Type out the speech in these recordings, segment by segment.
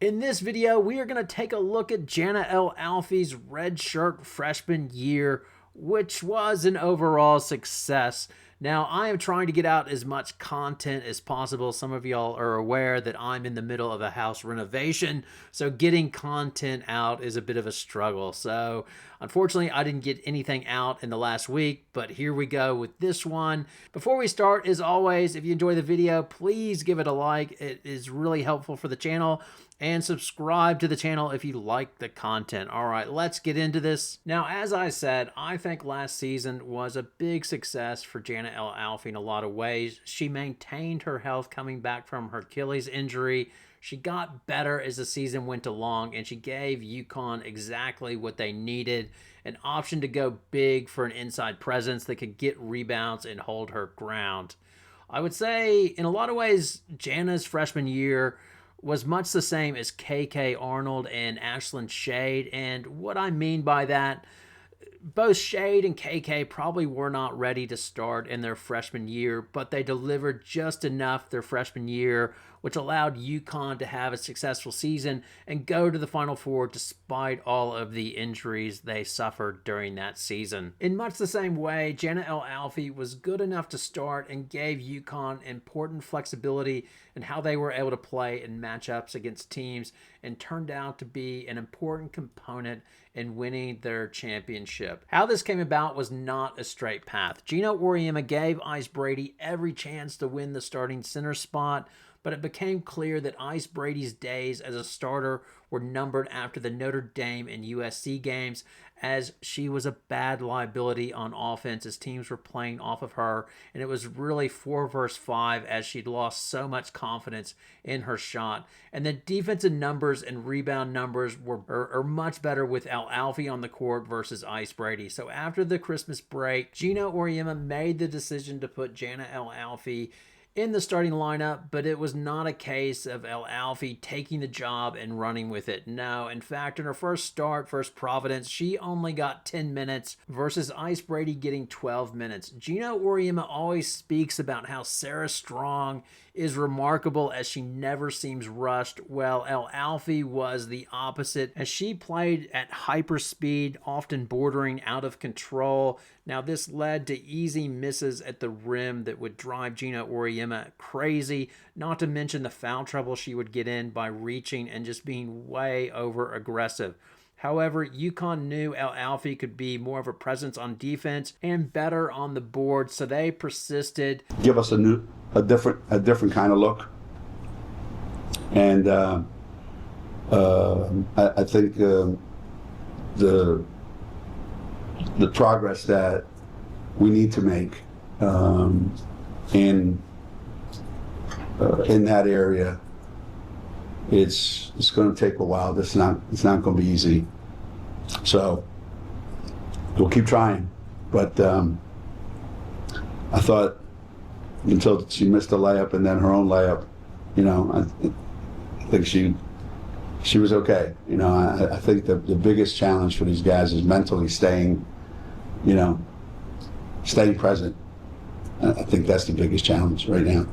In this video, we are going to take a look at Jana El Alfy's redshirt freshman year, which was an overall success. Now, I am trying to get out as much content as possible. Some of y'all are aware that I'm in the middle of a house renovation, so getting content out is a bit of a struggle. So, unfortunately, I didn't get anything out in the last week, but here we go with this one. Before we start, as always, if you enjoy the video, please give it a like. It is really helpful for the channel. And subscribe to the channel if you like the content. All right, let's get into this. Now, as I said, I think last season was a big success for Jana El Alfy in a lot of ways. She maintained her health coming back from her Achilles injury. She got better as the season went along, and she gave UConn exactly what they needed, an option to go big for an inside presence that could get rebounds and hold her ground. I would say, in a lot of ways, Jana's freshman year was much the same as KK Arnold and Ashlyn Shade. And what I mean by that, both Shade and KK probably were not ready to start in their freshman year, but they delivered just enough their freshman year, which allowed UConn to have a successful season and go to the Final Four despite all of the injuries they suffered during that season. In much the same way, Jana El Alfy was good enough to start and gave UConn important flexibility in how they were able to play in matchups against teams, and turned out to be an important component in winning their championship. How this came about was not a straight path. Gino Auriemma gave Ice Brady every chance to win the starting center spot, but it became clear that Ice Brady's days as a starter were numbered after the Notre Dame and USC games, as she was a bad liability on offense as teams were playing off of her, and it was really 4 versus 5 as she'd lost so much confidence in her shot. And the defensive numbers and rebound numbers are much better with El Alfy on the court versus Ice Brady. So after the Christmas break, Gino Auriemma made the decision to put Jana El Alfy in the starting lineup, but it was not a case of El Alfy taking the job and running with it. No, in fact, in her first start versus Providence, she only got 10 minutes versus Ice Brady getting 12 minutes. Gino Auriemma always speaks about how Sarah Strong is remarkable as she never seems rushed. Well, El Alfy was the opposite as she played at hyper speed, often bordering out of control. Now, this led to easy misses at the rim that would drive Gino Auriemma crazy, not to mention the foul trouble she would get in by reaching and just being way over aggressive. However, UConn knew El Alfy could be more of a presence on defense and better on the board, so they persisted. Give us a different kind of look, and I think the progress that we need to make in that area, it's going to take a while. It's not going to be easy. So we'll keep trying. But I thought until she missed a layup and then her own layup, I think she was okay. I think the biggest challenge for these guys is mentally staying present. I think that's the biggest challenge right now.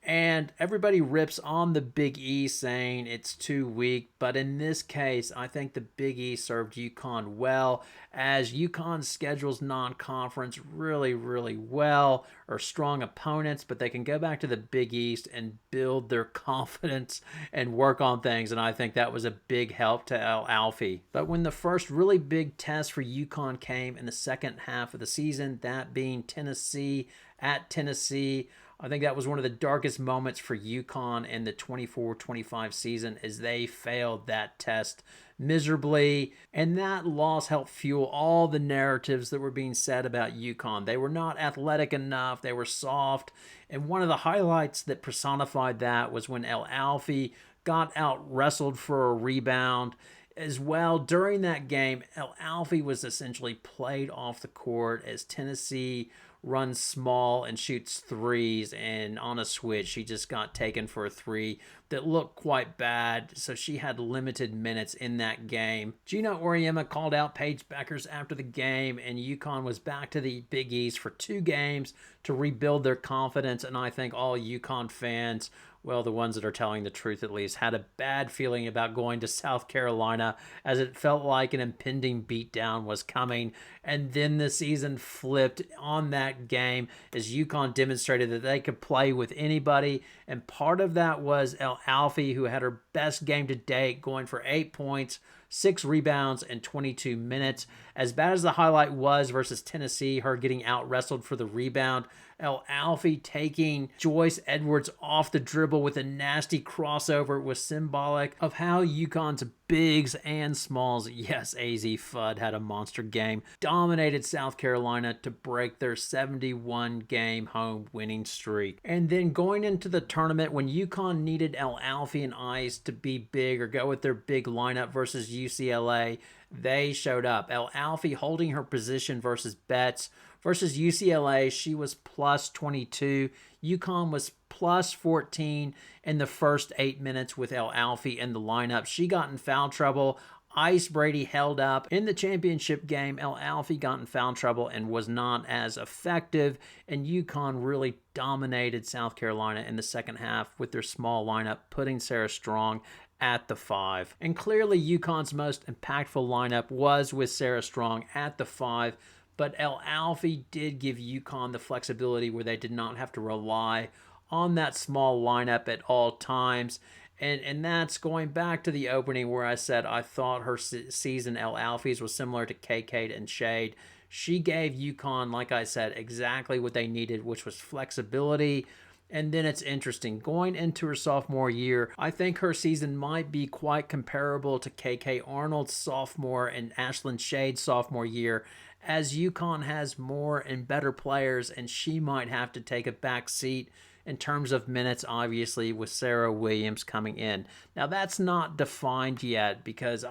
And everybody rips on the Big E saying it's too weak, but in this case, I think the Big E served UConn well, as UConn schedules non-conference really, really well, or strong opponents, but they can go back to the Big East and build their confidence and work on things, and I think that was a big help to El Alfy. But when the first really big test for UConn came in the second half of the season, that being Tennessee at Tennessee, I think that was one of the darkest moments for UConn in the 24-25 season, as they failed that test miserably, and that loss helped fuel all the narratives that were being said about UConn. They were not athletic enough, they were soft, and one of the highlights that personified that was when El Alfy got out-wrestled for a rebound. As well, during that game, El Alfy was essentially played off the court as Tennessee runs small and shoots threes, and on a switch she just got taken for a three that looked quite bad, so she had limited minutes in that game. Gino Auriemma called out Paige Bueckers after the game, and UConn was back to the Big East for 2 games to rebuild their confidence, and I think all UConn fans well, the ones that are telling the truth at least, had a bad feeling about going to South Carolina, as it felt like an impending beatdown was coming. And then the season flipped on that game as UConn demonstrated that they could play with anybody. And part of that was El Alfy, who had her best game to date, going for 8 points, 6 rebounds in 22 minutes. As bad as the highlight was versus Tennessee, her getting out wrestled for the rebound, El Alfy taking Joyce Edwards off the dribble with a nasty crossover was symbolic of how UConn's bigs and smalls, yes, AZ Fudd had a monster game, dominated South Carolina to break their 71-game home winning streak. And then going into the tournament, when UConn needed El Alfy and Ice to be big or go with their big lineup versus UCLA, they showed up. El Alfy holding her position versus Betts. Versus UCLA, she was plus 22. UConn was plus 14 in the first 8 minutes with El Alfy in the lineup. She got in foul trouble. Ice Brady held up. In the championship game, El Alfy got in foul trouble and was not as effective, and UConn really dominated South Carolina in the second half with their small lineup, putting Sarah Strong at the 5. And clearly UConn's most impactful lineup was with Sarah Strong at the 5, but El Alfy did give UConn the flexibility where they did not have to rely on that small lineup at all times. And that's going back to the opening where I said I thought her season, El Alfy's, was similar to K-Kate and Shade. She gave UConn, like I said, exactly what they needed, which was flexibility. And then it's interesting, going into her sophomore year, I think her season might be quite comparable to KK Arnold's sophomore and Ashlyn Shade's sophomore year, as UConn has more and better players, and she might have to take a back seat in terms of minutes, obviously, with Sarah Williams coming in. Now, that's not defined yet, because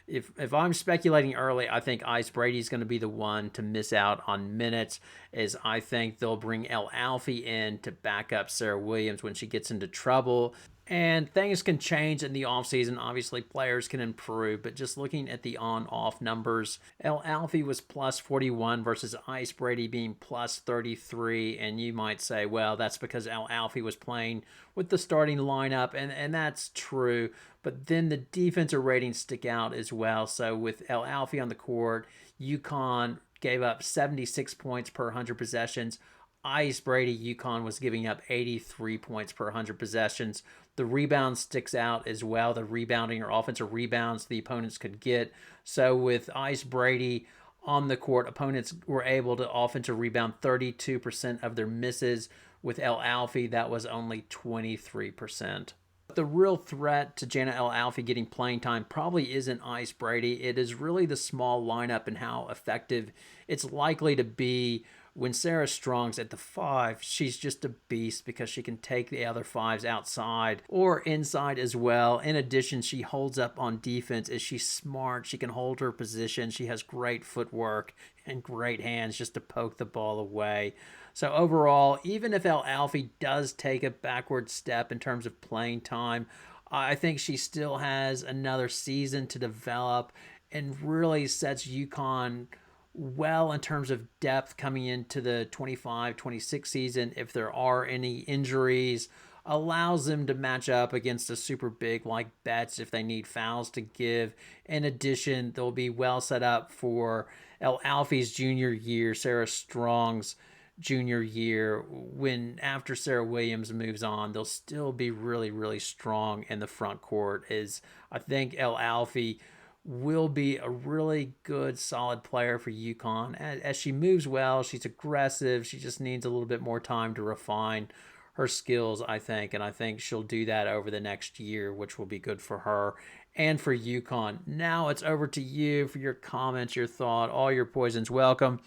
if I'm speculating early, I think Ice Brady's going to be the one to miss out on minutes, as I think they'll bring El Alfy in to back up Sarah Williams when she gets into trouble. And things can change in the offseason. Obviously, players can improve, but just looking at the on-off numbers, El Alfy was plus 41 versus Ice Brady being plus 33. And you might say, well, that's because El Alfy was playing with the starting lineup, and that's true. But then the defensive ratings stick out as well. So with El Alfy on the court, UConn gave up 76 points per 100 possessions. Ice Brady, UConn was giving up 83 points per 100 possessions. The rebound sticks out as well, the rebounding or offensive rebounds the opponents could get. So with Ice Brady on the court, opponents were able to offensive rebound 32% of their misses. With El Alfy, that was only 23%. The real threat to Jana El Alfy getting playing time probably isn't Ice Brady. It is really the small lineup and how effective it's likely to be. When Sarah Strong's at the 5, she's just a beast because she can take the other 5s outside or inside as well. In addition, she holds up on defense. As she's smart, she can hold her position. She has great footwork and great hands just to poke the ball away. So overall, even if El Alfy does take a backward step in terms of playing time, I think she still has another season to develop and really sets UConn well in terms of depth coming into the 25-26 season. If there are any injuries, allows them to match up against a super big like Betts if they need fouls to give. In addition, they'll be well set up for El Alfy's junior year, Sarah Strong's junior year, when after Sarah Williams moves on, they'll still be really, really strong in the front court. As I think El Alfy will be a really good, solid player for UConn. As she moves well, she's aggressive. She just needs a little bit more time to refine her skills, I think. And I think she'll do that over the next year, which will be good for her and for UConn. Now it's over to you for your comments, your thought, all your poisons welcome.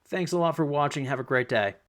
Thanks a lot for watching. Have a great day.